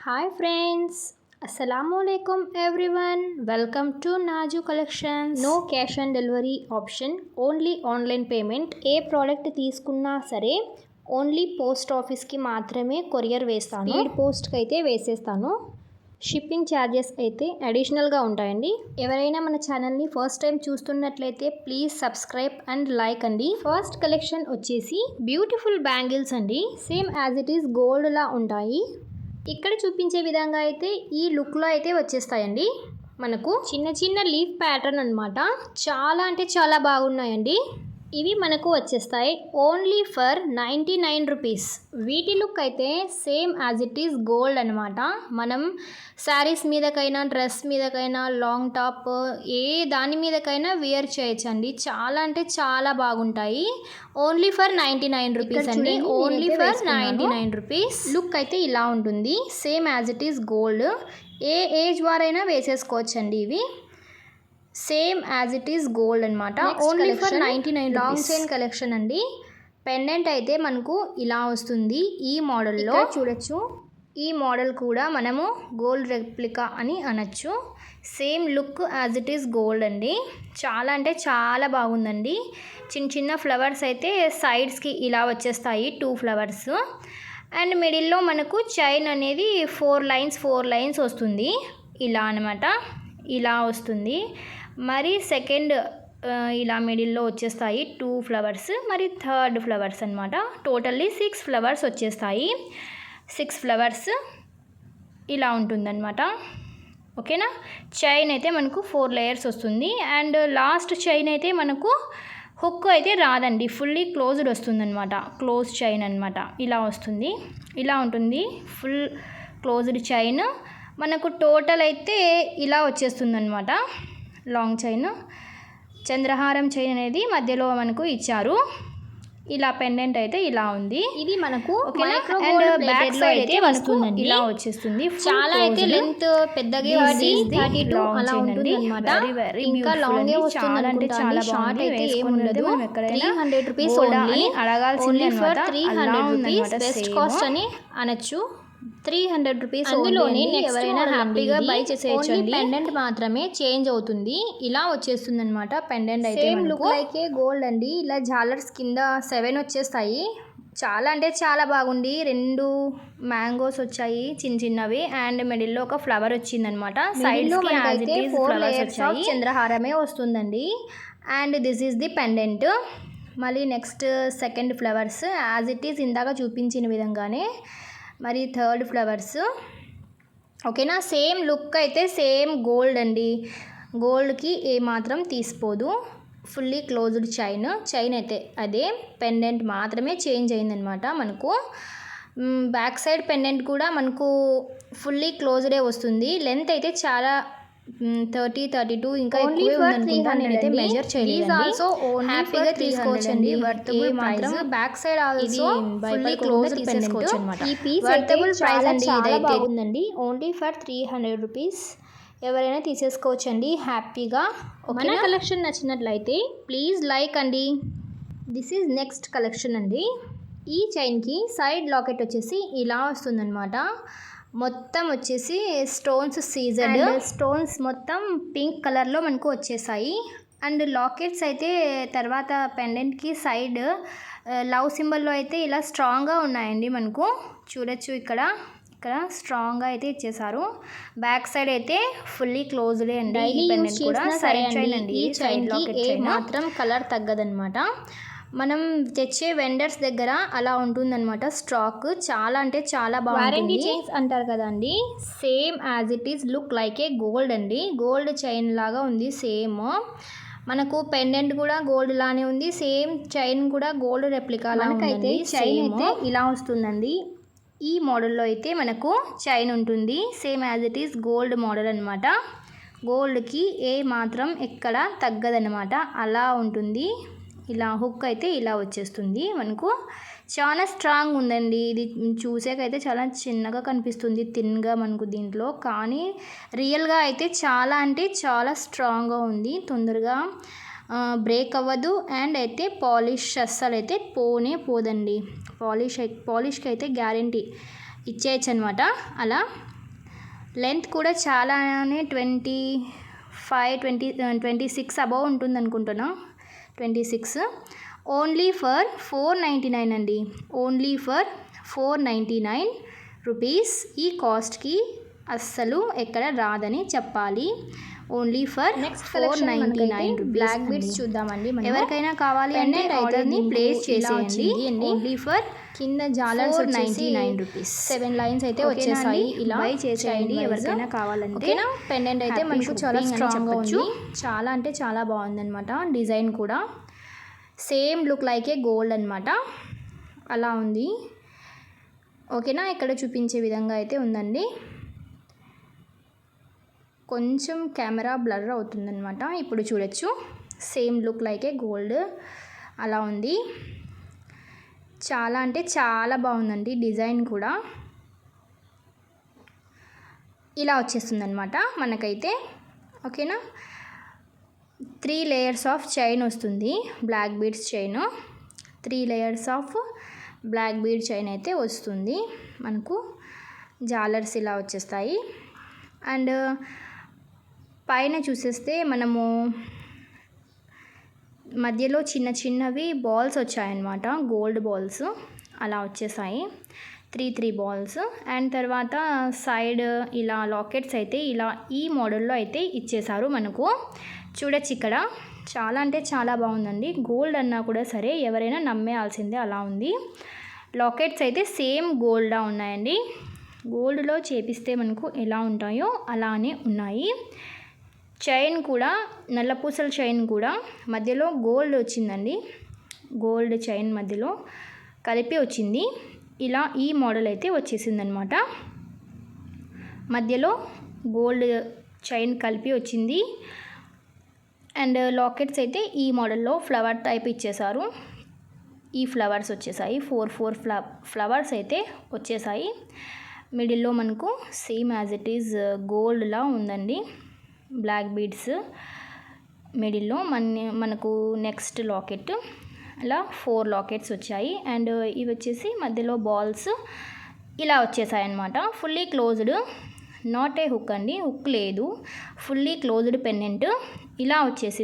Hi friends, అస్సలాముఅలైకుం everyone. Welcome to Naju collections. No cash on delivery option, only online payment. ఏ product తీసుకున్నా సరే only post ఆఫీస్కి మాత్రమే కొరియర్ వేస్తాను. స్పీడ్ పోస్ట్కి అయితే వేసేస్తాను. షిప్పింగ్ ఛార్జెస్ అయితే అడిషనల్గా ఉంటాయండి. ఎవరైనా మన ఛానల్ని ఫస్ట్ టైం చూస్తున్నట్లయితే ప్లీజ్ సబ్స్క్రైబ్ అండ్ లైక్ అండి. ఫస్ట్ కలెక్షన్ వచ్చేసి బ్యూటిఫుల్ బ్యాంగిల్స్ అండి. Same as it is gold లా ఉంటాయి. ఇక్కడ చూపించే విధంగా అయితే ఈ లుక్లో అయితే వచ్చేస్తాయండి. మనకు చిన్న చిన్న లీఫ్ ప్యాటర్న్ అనమాట. చాలా అంటే చాలా బాగున్నాయండి. ఇవి మనకు వచ్చేస్తాయి ఓన్లీ ఫర్ 99 రూపీస్. వీటి లుక్ అయితే same as it is gold అనమాట. మనం శారీస్ మీదకైనా, డ్రెస్ మీదకైనా, లాంగ్ టాప్ ఏ దాని మీదకైనా వేర్ చేయొచ్చండి. చాలా అంటే చాలా బాగుంటాయి. ఓన్లీ ఫర్ 99 రూపీస్ అండి. Only for 99 rupees. లుక్ అయితే ఇలా ఉంటుంది. Same as it is gold. ఏ ఏజ్ వారైనా వేసేసుకోవచ్చండి. ఇవి same as it is gold అనమాట. Only for 99 long chain collection అండి. పెండెంట్ అయితే మనకు ఇలా వస్తుంది. ఈ మోడల్లో చూడొచ్చు. ఈ మోడల్ కూడా మనము గోల్డ్ రెప్లికా అని అనొచ్చు. Same look as it is gold అండి. చాలా అంటే చాలా బాగుందండి. చిన్న చిన్న ఫ్లవర్స్ అయితే సైడ్స్కి ఇలా వచ్చేస్తాయి, 2 ఫ్లవర్స్. అండ్ మిడిల్లో మనకు చైన్ అనేది 4 లైన్స్ వస్తుంది. ఇలా అనమాట, ఇలా వస్తుంది. మరి సెకండ్ ఇలా మిడిల్లో వచ్చేస్తాయి 2 ఫ్లవర్స్. మరి థర్డ్ ఫ్లవర్స్ అనమాట. టోటల్లీ 6 ఫ్లవర్స్ వచ్చేస్తాయి. 6 ఫ్లవర్స్ ఇలా ఉంటుందన్నమాట. ఓకేనా. చైన్ అయితే మనకు 4 లేయర్స్ వస్తుంది. అండ్ లాస్ట్ చైన్ అయితే మనకు హుక్ అయితే రాదండి, ఫుల్లీ క్లోజ్డ్ వస్తుందన్నమాట. క్లోజ్ చైన్ అనమాట. ఇలా వస్తుంది, ఇలా ఉంటుంది ఫుల్ క్లోజ్డ్ చైన్. మనకు టోటల్ అయితే ఇలా వచ్చేస్తుందన్నమాట. లాంగ్ చైన్, చంద్రహారం చైన్ అనేది మధ్యలో మనకు ఇచ్చారు. ఇలా పెండెంట్ అయితే ఇలా ఉంది. ఇది మనకు అండ్ బ్యాక్ సైడ్ అయితే వస్తుందండి. ఇలా వచ్చేస్తుంది. చాలా అయితే లెంత్ పెద్దగా ఉంది, 32 అలా ఉంటుంది అన్నమాట. ఇంకా లాంగ్ వస్తుంది అంటే చాలా షార్ట్ అయితే ఏముండదు. 300 రూపీస్ ఓన్లీ. అడగాల్సింది ఫర్ 300 రూపీస్ బెస్ట్ కాస్ట్ అని అనొచ్చు. 300 రూపీస్. అందులోనే ఎవరైనా హ్యాపీగా బై చేసేయచ్చండి. పెండెంట్ మాత్రమే చేంజ్ అవుతుంది. ఇలా వచ్చేస్తుంది అనమాట పెండెంట్ అయితే. సేమ్ లుక్ లైక్ గోల్డ్ అండి. ఇలా జాలర్స్ కింద 7 వచ్చేస్తాయి. చాలా అంటే చాలా బాగుంది. 2 మ్యాంగోస్ వచ్చాయి చిన్న చిన్నవి. అండ్ మిడిల్లో ఒక ఫ్లవర్ వచ్చిందనమాట. సైడ్లో అయితే 4 లేయర్స్ ఆఫ్ చంద్రహారమే వస్తుందండి. And this is the pendant. మళ్ళీ next second flowers as it is ఇందాక చూపించిన విధంగానే. మరి థర్డ్ ఫ్లవర్స్. ఓకేనా. సేమ్ లుక్ అయితే సేమ్ గోల్డ్ అండి. గోల్డ్కి ఏమాత్రం తీసిపోదు. ఫుల్లీ క్లోజ్డ్ చైన్ అయితే అదే. పెండెంట్ మాత్రమే చేంజ్ అయిందనమాట. మనకు బ్యాక్ సైడ్ పెండెంట్ కూడా మనకు ఫుల్లీ క్లోజ్డే వస్తుంది. లెంత్ అయితే చాలా 30, 32 ఇంకా ఎక్కువే ఉందనుకుంటా. నేనైతే మెజర్ చేయలేదు. ఆల్సో హ్యాపీగా తీసుకోవచ్చండి. Worthable price. Back side also fully closed తీసుకోవచ్చు అనమాట. ఈ పీస్ వర్తబుల్ ప్రైస్ అండి. ఇదైతే బాగుందండి. Only for 300 rupees. ఎవరైనా తీసేసుకోవచ్చండి హ్యాపీగా. మన కలెక్షన్ నచ్చినట్లయితే ప్లీజ్ లైక్ అండి. దిస్ ఈజ్ నెక్స్ట్ కలెక్షన్ అండి. ఈ చైన్కి సైడ్ లాకెట్ వచ్చేసి ఇలా వస్తుందన్నమాట. మొత్తం వచ్చేసి స్టోన్స్ సీజర్డ్ స్టోన్స్ మొత్తం పింక్ కలర్లో మనకు వచ్చేసాయి. అండ్ లాకెట్స్ అయితే తర్వాత పెండెంట్కి సైడ్ లవ్ సింబల్లో అయితే ఇలా స్ట్రాంగ్గా ఉన్నాయండి. మనకు చూడొచ్చు. ఇక్కడ స్ట్రాంగ్గా అయితే ఇచ్చేసారు. బ్యాక్ సైడ్ అయితే ఫుల్లీ క్లోజ్డే అండి. ఈ పెండెంట్ కూడా సైడ్ చైన్ అండి. ఈ చైన్ లాకెట్ మాత్రం కలర్ తగ్గదనమాట. మనం తెచ్చే వెండర్స్ దగ్గర అలా ఉంటుందన్నమాట స్టాక్. చాలా అంటే చాలా బాగుంటుంది. వారంటీ చైన్స్ అంటారు కదండి. Same as it is look like A gold అండి. గోల్డ్ చైన్ లాగా ఉంది సేమ్. మనకు పెండెంట్ కూడా గోల్డ్ లానే ఉంది. సేమ్ చైన్ కూడా గోల్డ్ రెప్లికా లాగా. చైన్ అయితే ఇలా వస్తుందండి. ఈ మోడల్లో అయితే మనకు చైన్ ఉంటుంది. Same as it is gold model అనమాట. గోల్డ్కి ఏ మాత్రం ఎక్కడ తగ్గదనమాట. అలా ఉంటుంది. ఇలా హుక్ అయితే ఇలా వచ్చేస్తుంది. మనకు చాలా స్ట్రాంగ్ ఉందండి. ఇది చూసేకైతే చాలా చిన్నగా కనిపిస్తుంది, థిన్గా మనకు దీంట్లో. కానీ రియల్గా అయితే చాలా అంటే చాలా స్ట్రాంగ్గా ఉంది. తొందరగా బ్రేక్ అవ్వదు. అండ్ అయితే పాలిష్ అస్సలు అయితే పోదండి. పాలిష్కి అయితే గ్యారంటీ ఇచ్చేయచ్చు అనమాట. అలా లెంత్ కూడా చాలానే 26 అబౌవ్ ఉంటుంది అనుకుంటున్నా. 26 ఓన్లీ ఫర్ 499 అండి. Only for 499 rupees. ఈ కాస్ట్కి అస్సలు ఎక్కడ రాదని చెప్పాలి. Only for next 499 rupees. Black beads చూద్దామండి. ఎవరికైనా కావాలి అంటే ఆర్డర్ని ప్లేస్ చేసేయండి. ఓన్లీ ఫర్ కింద జాలర్స్ 499 రూపీస్. 7 లైన్స్ అయితే వచ్చేసాయి. ఇలా బై చేసేయండి ఎవరికైనా కావాలంటే. ఓకేనా. పెండెంట్ అయితే Happy మనకు చాలా shopping అని స్ట్రాంగ్గా ఉంది. చెప్పొచ్చు. చాలా అంటే చాలా బాగుందన్నమాట. డిజైన్ కూడా సేమ్ లుక్ లైక్ ఏ గోల్డ్ అనమాట. అలా ఉంది. ఓకేనా. ఇక్కడ చూపించే విధంగా అయితే ఉందండి. కొంచెం కెమెరా బ్లర్ అవుతుందన్నమాట. ఇప్పుడు చూడొచ్చు. సేమ్ లుక్ లైక్ ఏ గోల్డ్ అలా ఉంది. చాలా అంటే చాలా బాగుందండి. డిజైన్ కూడా ఇలా వచ్చేస్తుందన్నమాట మనకైతే. ఓకేనా. 3 లేయర్స్ ఆఫ్ చైన్ వస్తుంది. Black beads chain 3 layers of black bead chain అయితే వస్తుంది మనకు. జాలర్స్ ఇలా వచ్చేస్తాయి. అండ్ పైన చూసేస్తే మనము మధ్యలో చిన్న చిన్నవి బాల్స్ వచ్చాయన్నమాట. గోల్డ్ బాల్స్ అలా వచ్చేసాయి. 3 బాల్స్. అండ్ తర్వాత సైడ్ ఇలా లాకెట్స్ అయితే ఇలా ఈ మోడల్లో అయితే ఇచ్చేసారు మనకు. చూడొచ్చు ఇక్కడ. చాలా అంటే చాలా బాగుందండి. గోల్డ్ అన్నా కూడా సరే ఎవరైనా నమ్మేయాల్సిందే అలా ఉంది. లాకెట్స్ అయితే సేమ్ గోల్డ్లా ఉన్నాయండి. గోల్డ్లో చేపిస్తే మనకు ఎలా ఉంటాయో అలానే ఉన్నాయి. చైన్ కూడా నల్లపూసల చైన్ కూడా మధ్యలో గోల్డ్ వచ్చిందండి. గోల్డ్ చైన్ మధ్యలో కలిపి వచ్చింది. ఇలా ఈ మోడల్ అయితే వచ్చేసిందనమాట. మధ్యలో గోల్డ్ చైన్ కలిపి వచ్చింది. అండ్ లాకెట్స్ అయితే ఈ మోడల్లో ఫ్లవర్ టైప్ ఇచ్చేసారు. ఈ ఫ్లవర్స్ వచ్చేసాయి. 4 ఫ్లవర్స్ అయితే వచ్చేసాయి. మిడిల్లో మనకు సేమ్ యాజ్ ఇట్ ఈజ్ గోల్డ్లా ఉందండి. బ్లాక్ బీడ్స్ మిడిల్లో మనకు నెక్స్ట్ లాకెట్ అలా 4 లాకెట్స్ వచ్చాయి. అండ్ ఇవి వచ్చేసి మధ్యలో బాల్స్ ఇలా వచ్చేసాయి అన్నమాట. Fully closed, not a hook అండి. హుక్ లేదు. ఫుల్లీ క్లోజ్డ్ పెండెంట్ ఇలా వచ్చేసింది.